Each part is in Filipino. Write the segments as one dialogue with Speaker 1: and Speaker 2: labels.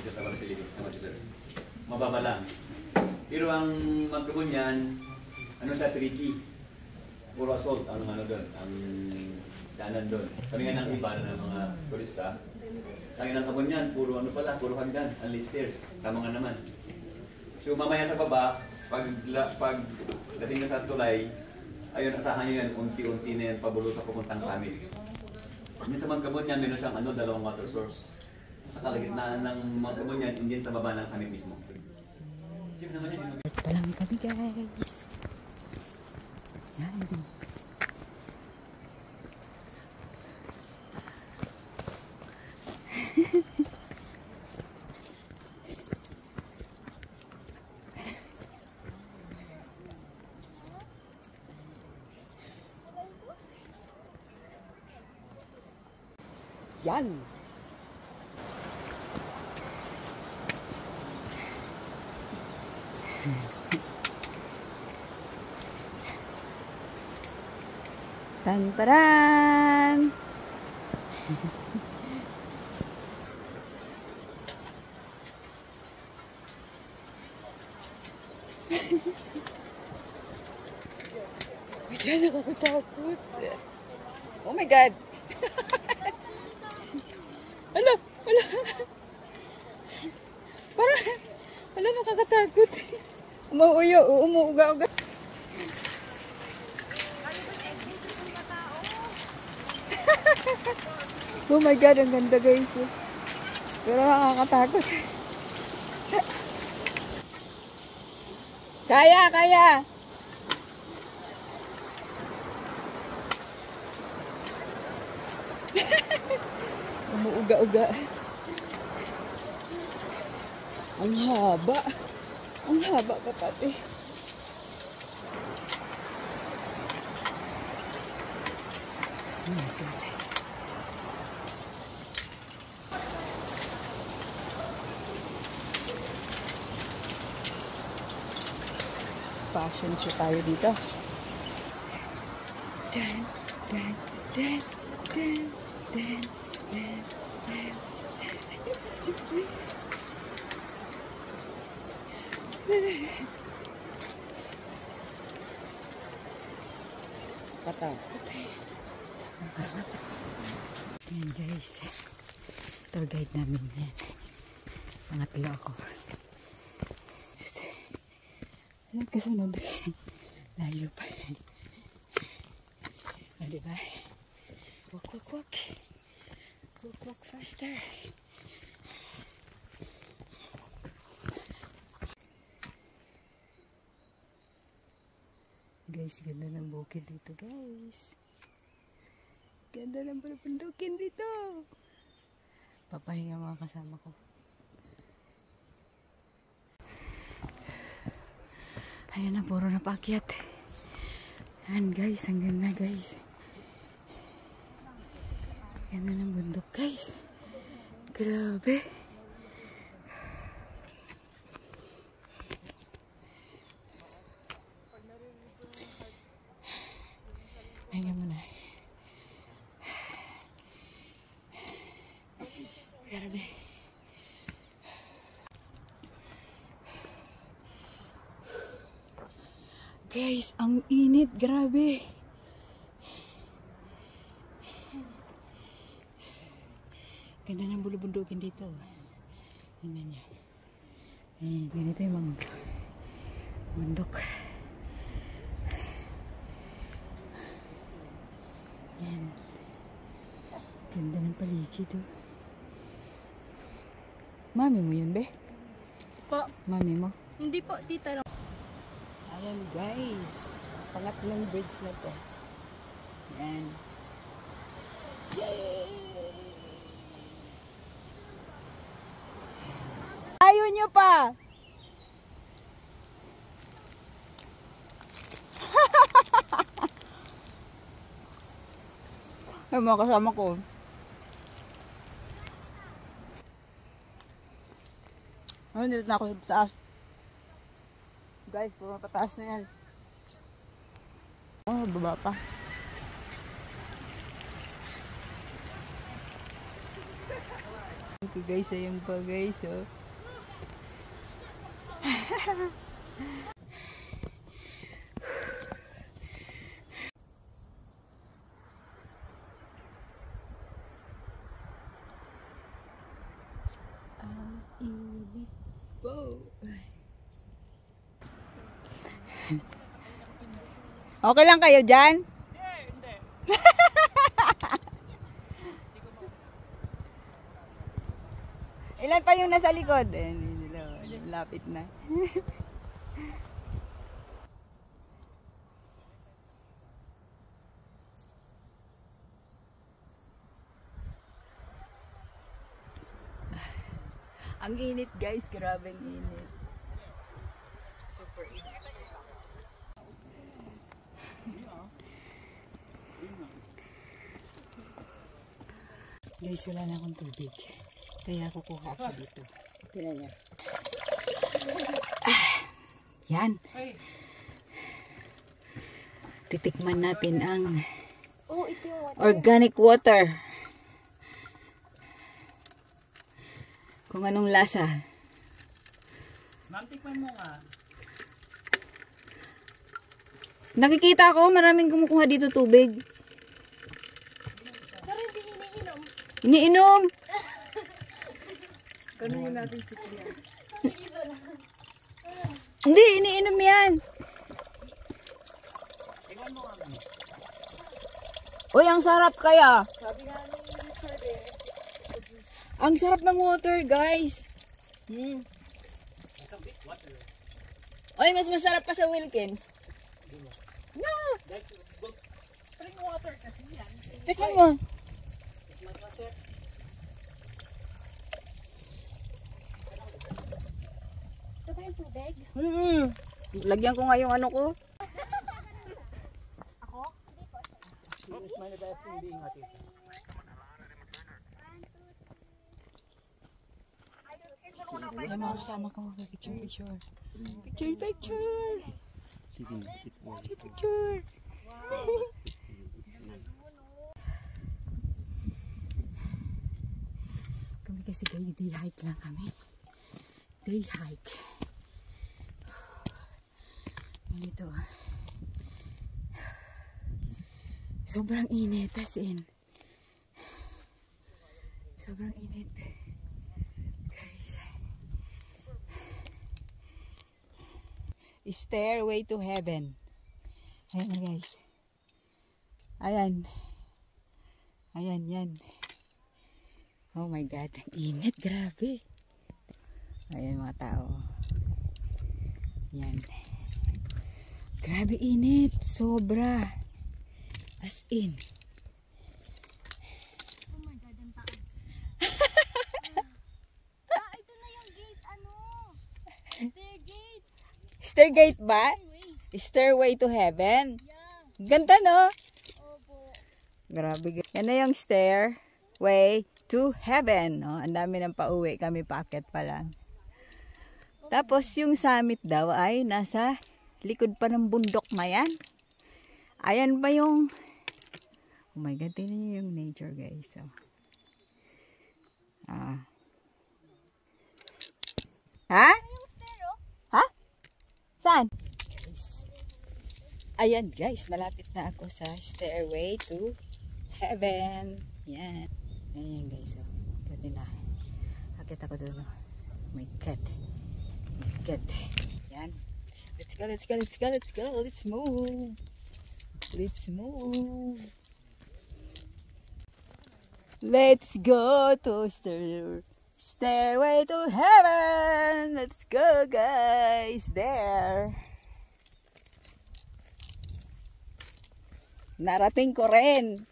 Speaker 1: dito sa facility, sir. Mababa lang. Pero ang magkabon yan, ano siya, tricky. Puro assault ang ano doon, ang daanan doon. Kami nga ng iba ng mga turista. Ang inang kabon yan, puro ano pala, puro hagdan, unlit stairs. Tama nga naman. So mamaya sa baba, pag dating na sa tulay, ayun, asahan nyo yan, unti-unti na yan, pabulusok pupuntang sa amin. Minsan magkabon yan, meron siyang ano, dalawang water source. Sa kalagitnaan ng magkabon yan, hindi sa baba ng summit mismo. Sip naman yan.
Speaker 2: Ito lang kami guys. Yan. Yan. Tan-taran! Medyo nakakatakot. Oh my God! Hala! Hala! Parang, hala, nakakatakot. Umuuga-uga. Oh my God, ang ganda guys. Pero nakakatakot. Kaya! Umuuga-uga. Ang haba. Ang haba pa pati. Oh my God. Passion show tayo dito. Dan. Katakot. Yan guys. Tour guide namin yan. Pangatlo ako. Nagkasunod. Layo pa. O diba? Walk. Walk faster. Guys, ganda ng bukid dito guys. Ganda ng bundukin dito. Papahinga mga kasama ko. Ayan na, puro na paakyat. Ayan guys, ang ganda guys. Ganda ng bundok guys. Grabe. Pahinga muna. Grabe. Guys, ang init, grabe. Ganda ng bulubundukin dito. Tingnan niyo. Ganito yung mga bundok. Yan. Ganda ng paligid. Oh. Mami mo yun, be?
Speaker 3: Po.
Speaker 2: Mami mo?
Speaker 3: Hindi po, tita.
Speaker 2: Ayan guys, pangatlong bridge na to. Ayan. Yay! Ayaw nyo pa! Ay, mga kasama ko. Ayun, dito na ako sa taas. Guys, puro pataas na yan. Oh, baba pa. ko guys. Ayan pa guys. Oh. Ang init po. Okay lang kayo dyan? Hindi. Ilan pa yung nasa likod? Lapit na. Ang init guys, grabe ang init. Super init. Guys, wala na akong tubig. Kaya kukuha ako dito. Tingnan niya. Yan. Titikman natin ang organic water. Kung anong lasa.
Speaker 4: Ma'am, tikman mo nga.
Speaker 2: Nakikita ko maraming kumukuha dito tubig.
Speaker 3: Pero hindi iniinom.
Speaker 2: Iniinom.
Speaker 4: Tanungin natin si Kuya.
Speaker 2: Hindi, iniinom yan.
Speaker 4: Tikman mo nga, ma'am.
Speaker 2: Uy, ang sarap kaya.
Speaker 4: Sabi nga ni Richard eh.
Speaker 2: Ang sarap ng water, guys. Uy, mas masarap pa sa Wilkins. No.
Speaker 4: Spring water kasi yan.
Speaker 2: Tikman mo.
Speaker 3: Ito ba yung tubig?
Speaker 2: Lagyan ko nga yung ano ko.
Speaker 3: Ako?
Speaker 4: It's my best hindi nga tita.
Speaker 2: Yung mga kasama ko, picture. Picture. Picture. Kami kasi kayo, day hike lang kami. Day hike. Ganito. Sobrang init, as in. Sobrang init. Guys. Stairway to heaven. Ayan na guys. Ayan. Ayan, yan. Oh my God, ang init. Grabe. Ayan mga tao. Yan. Grabe init. Sobra. As in.
Speaker 3: Oh my God, ang taas. Ito na yung gate, ano? Stair gate.
Speaker 2: Stairgate ba?
Speaker 3: Anyway,
Speaker 2: Stairway to heaven.
Speaker 3: yeah.
Speaker 2: Ganda no?
Speaker 3: Opo.
Speaker 2: Grabe. Yan na yung stairway to heaven. Oh, ang dami ng pauwi. Kami paakyat pa lang. Tapos yung summit daw ay nasa likod pa ng bundok na yan. Ayan pa yung... Oh my God, tingnan niyo yung nature guys. So, ha?
Speaker 3: Yung stair, oh.
Speaker 2: Ha? Saan? Ayan guys, malapit na ako sa stairway to heaven. Yan. Ayan guys. Oh. Pwede na. Akit ako doon. Oh my God. Oh my God. Yan. Let's go, let's go, let's go, let's go. Let's move. Let's move. Let's go to stairway to heaven. Let's go guys. There. Narating ko rin.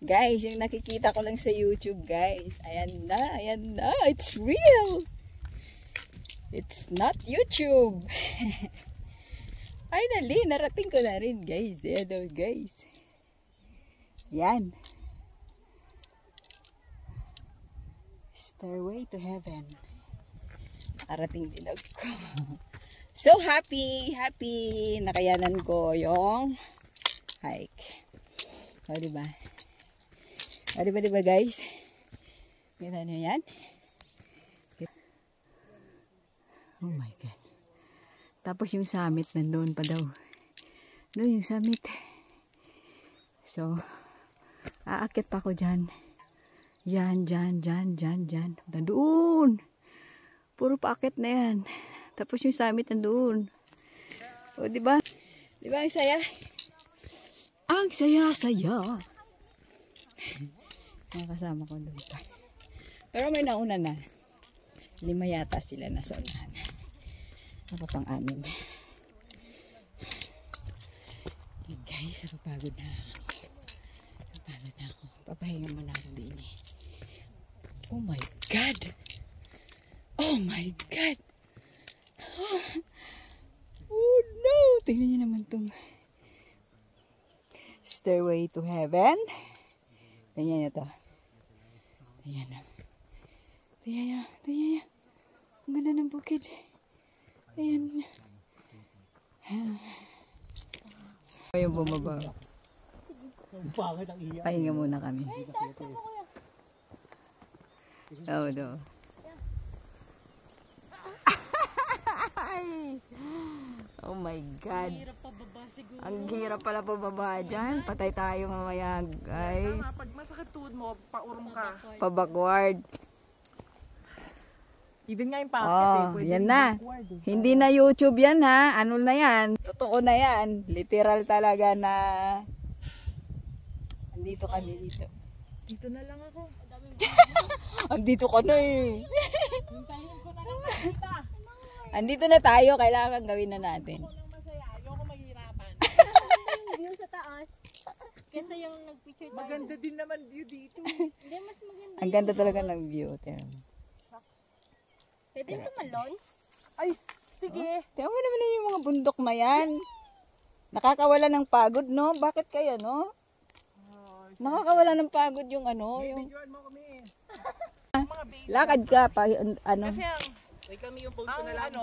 Speaker 2: Guys, yung nakikita ko lang sa YouTube, guys. Ayan na, ayan na. It's real. It's not YouTube. Finally, narating ko na rin, guys. Ayan o, guys. Yan. Stairway to heaven. Narating din ako. So happy, happy. Nakayanan ko yung hike. O, diba? O, diba guys? Kita nyo yan? Oh my God. Tapos yung summit nandoon pa daw. Doon yung summit. So, aakit pa ako dyan. Yan. Doon. Puro paakit na yan. Tapos yung summit nandoon. O, diba? Diba ang saya? Ang saya-saya. Nakasama ko doon pa. Pero may nauna na. 5 yata sila na sa unahan. Ako pang 6. Hey guys, napagod na ako. Papahinga muna ako din eh. Oh my God! Oh my God! Oh no! Tingnan niyo naman tong Stairway to Heaven. Tingnan niyo to. Tingnan niyo. Ang ganda ng bukid. Ayan. Ayun bumaba. Pahinga muna kami. Oo, do. Oh my God. Ang hirap pala pababa dyan. Patay tayo mamaya, guys.
Speaker 4: Pag masakit tuhod mo, paurong ka.
Speaker 2: Pa-backward.
Speaker 4: Even nga yung packet
Speaker 2: Oh, yan na. Hindi na YouTube yan ha. Ano na yan? Totoo na yan. Literal talaga na andito kami dito.
Speaker 4: Dito na lang ako.
Speaker 2: Andito ka na eh. Andito na tayo. Kailangan gawin na natin.
Speaker 4: Ayoko mahirapan.
Speaker 3: Yung view sa taas. Kesa yung nag-picture tayo.
Speaker 4: Maganda din naman view dito.
Speaker 3: Hindi, mas maganda.
Speaker 2: Ang ganda talaga ng view. Tingnan mo.
Speaker 3: Pwede yung tumalon?
Speaker 4: Ay, sige.
Speaker 2: Tingnan mo naman yung mga bundok na yan. Nakakawala ng pagod, no? Bakit kaya, no? Nakakawala ng pagod yung ano. Yung...
Speaker 4: Videoan mo kami. Mga basic.
Speaker 2: Lakad ka pa, ano.
Speaker 4: Kasi ang
Speaker 5: Kami yung post ko na lang.
Speaker 4: ano,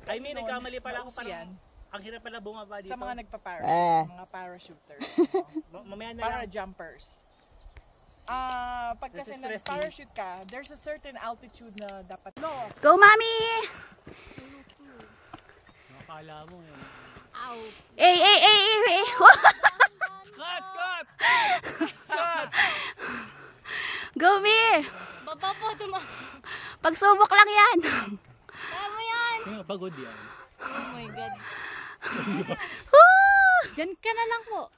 Speaker 5: Ay, may nagkamali pala ako
Speaker 4: nauso
Speaker 5: parang ang hirap pala bumaba dito.
Speaker 4: sa mga nagpa-para, mga parachuters,
Speaker 5: Mamaya na
Speaker 4: para
Speaker 5: lang.
Speaker 4: jumpers. Pag kasi
Speaker 5: Nasa stress
Speaker 4: nag-parachute ka, there's a certain altitude na dapat.
Speaker 2: Go, Mami!
Speaker 5: Nakakala mo yun.
Speaker 3: Ow.
Speaker 2: Eh!
Speaker 5: Cut!
Speaker 2: Go, Mi!
Speaker 3: Baba po,
Speaker 2: Pagsubok lang yan.
Speaker 3: Kaya mo yan.
Speaker 5: Kaya pagod yan.
Speaker 3: Oh my God.
Speaker 2: Woo!
Speaker 3: Diyan ka na lang po.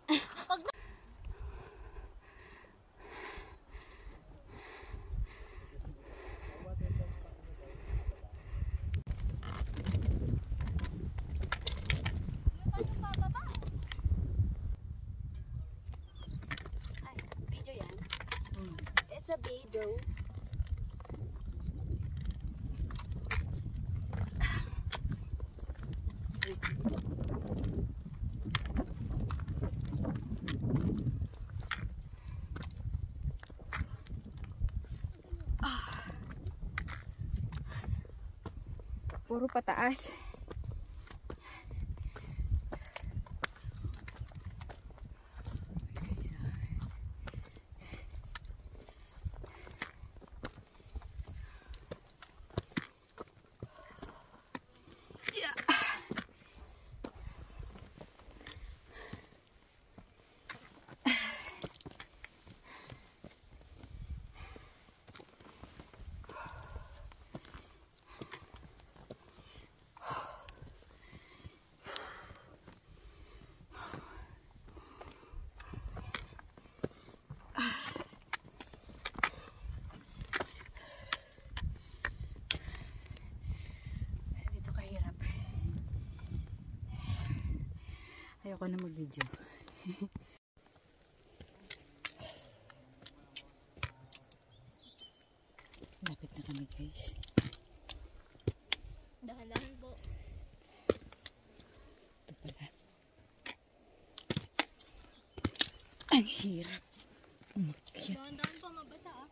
Speaker 2: Video yan.
Speaker 3: It's a video.
Speaker 2: Puro pataas. Ayoko na mag-video. Lapit na kami, guys.
Speaker 3: Dahan-dahan po.
Speaker 2: Ito pala. Ang hirap. Umakyat.
Speaker 3: Dahan-dahan po, mabasa ah.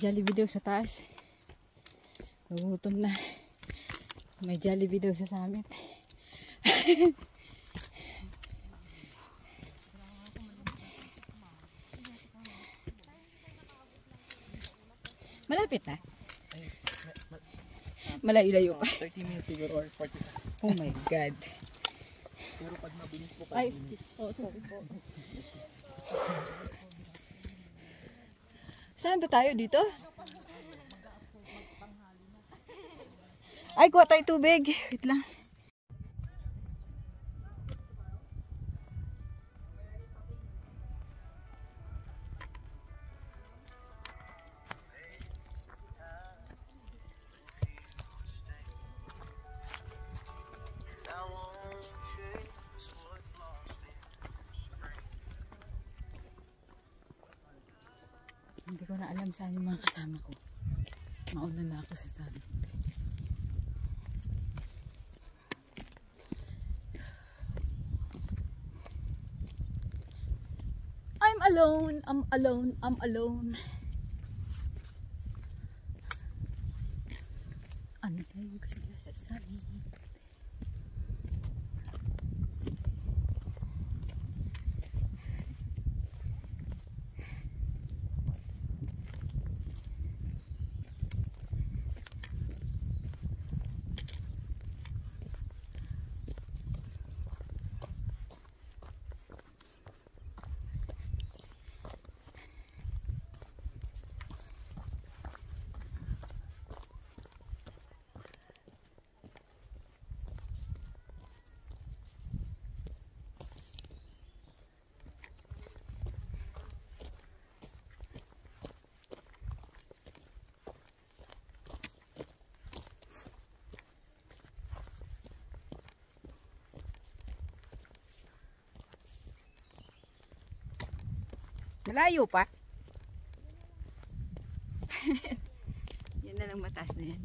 Speaker 2: Jollibee daw sa taas. Nagutom na. May Jollibee daw sa summit. Malapit na. Malayo-layo pa.
Speaker 5: 30 minutes siguro or 40.
Speaker 2: Oh my God.
Speaker 5: Pero pag mabilis po
Speaker 2: Ay, sorry po. Saan ba tayo dito? Ay, kuha tayo tubig. Wait lang. Hindi ko na alam saan yung mga kasama ko. Mauna na ako sa summit. I'm alone. I'm alone. I'm alone. Ano tayo gusto na sa summit? Malayo pa. Yan na lang mataas na yan.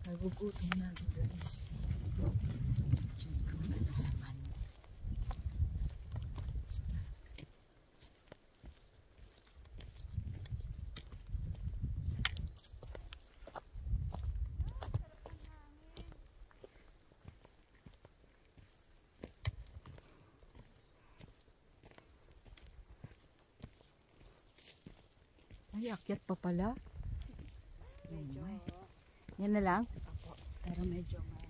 Speaker 2: Nagugutom na ako guys. Diyan ko na nalaman. Ay, akyat pa pala. Medyo. Yan na lang? Pero medyo may...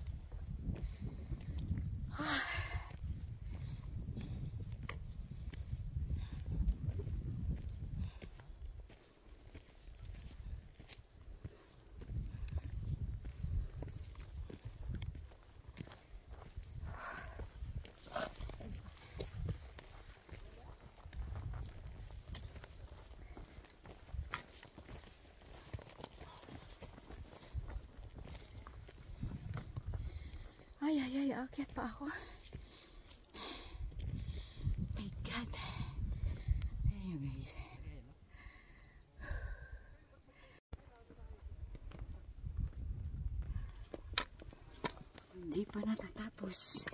Speaker 2: Ay, akyat pa ako. My God. Ayun guys. Hindi pa natatapos.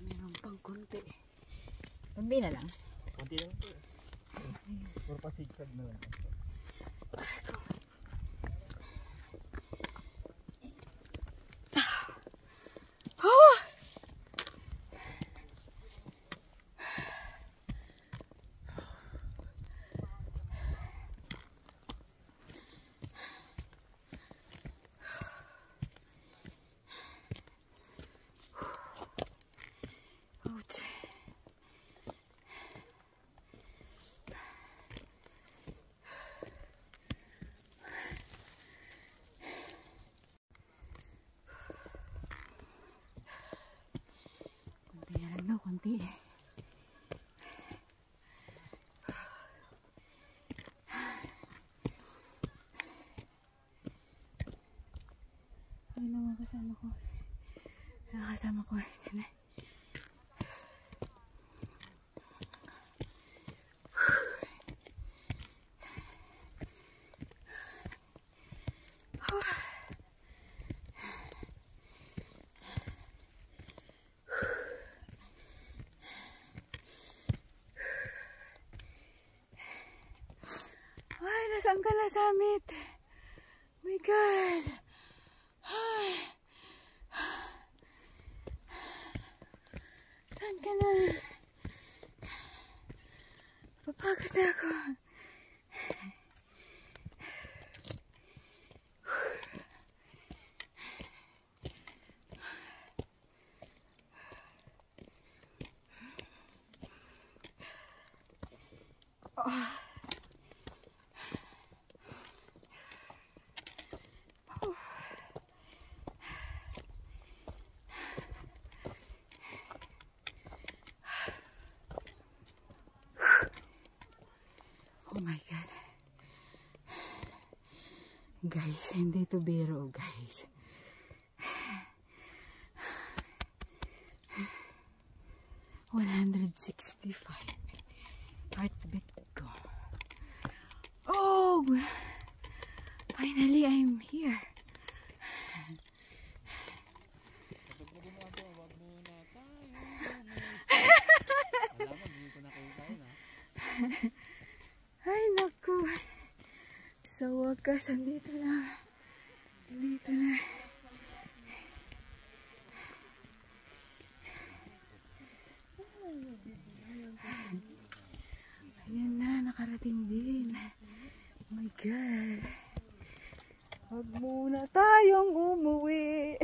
Speaker 2: Meron pang konti. Kunti na lang.
Speaker 5: Konti lang po. Puro pa sigsag na lang. Konti. Ay, mga kasama ko. Nakasama ko. Ito na. Nasaan ka na, Summit? Oh my God! Saan ka na? Papagod na ako. Oh my God. Guys, hindi to biro, guys. $165 heartbeat ko. Oh! Finally, I'm here. Ay, naku. Sa wakas, andito na. Andito na. Ayan na, nakarating din. Oh my God. Huwag muna tayong umuwi.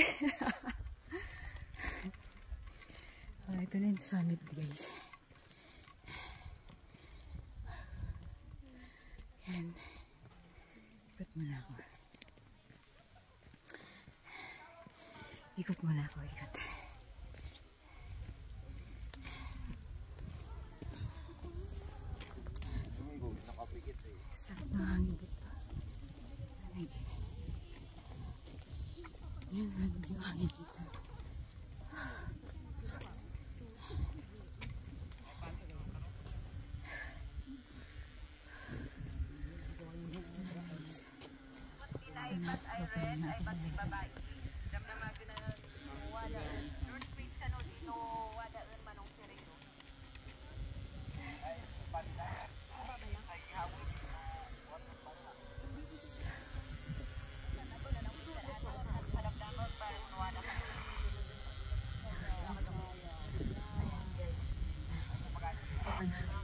Speaker 5: Ito na yung summit, guys. Yan. Ikot muna ako. Ikot muna ako, ikot. Sarap na hangin dito. Lamig. Yan, lamig yung hangin dito.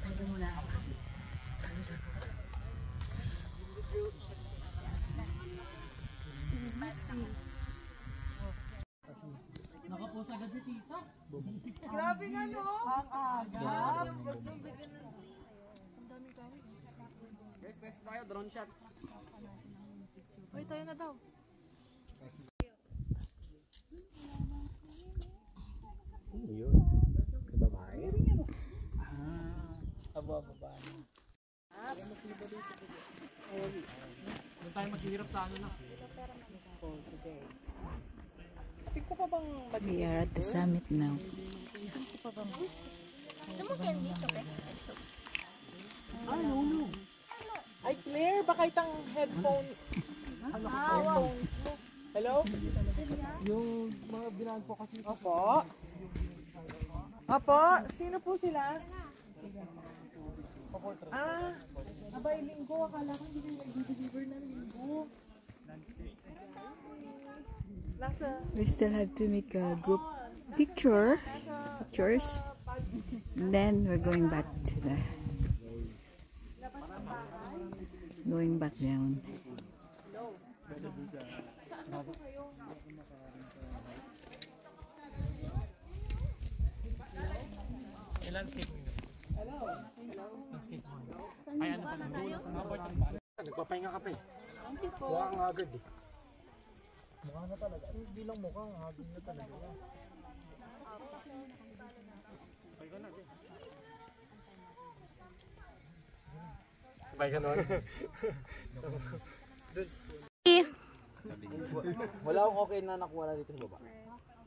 Speaker 5: Pwede muna ako.
Speaker 6: Nakapos agad si tita.
Speaker 4: Grabe nga no? Ang agap.
Speaker 6: Best tayo, drone shot.
Speaker 4: Uy, tayo na daw.
Speaker 1: Yun. Babae.
Speaker 6: Aba. Doon tayo maghihirap sa ano na.
Speaker 4: Think ko pa bang
Speaker 5: We are at the summit now.
Speaker 4: Ay, Claire, baka itang headphone. Ano ka headphones mo? Hello?
Speaker 6: Yung mga binaan po kasi.
Speaker 4: Opo. Opo, sino po sila? Ah, abay, linggo. Akala ko hindi na nag-deliver ng linggo. Nasa,
Speaker 5: We still have to make a group pictures. And then we're going back to the down.
Speaker 6: Landscape mo. Landscape mo. Ay, ano pa lang. Nagpapahinga ka pa eh. Mukha kang agad eh. Mukha na talaga. Hindi lang mukha, agad na talaga. Sabay ka na din. Sabay ka nun. Wala akong okay na nakuha na dito sa baba.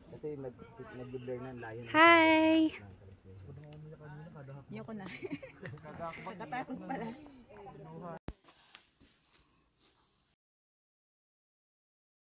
Speaker 6: Kasi nag-blur na ang layo.
Speaker 5: Hi! Ayoko na. Nakatakot pala.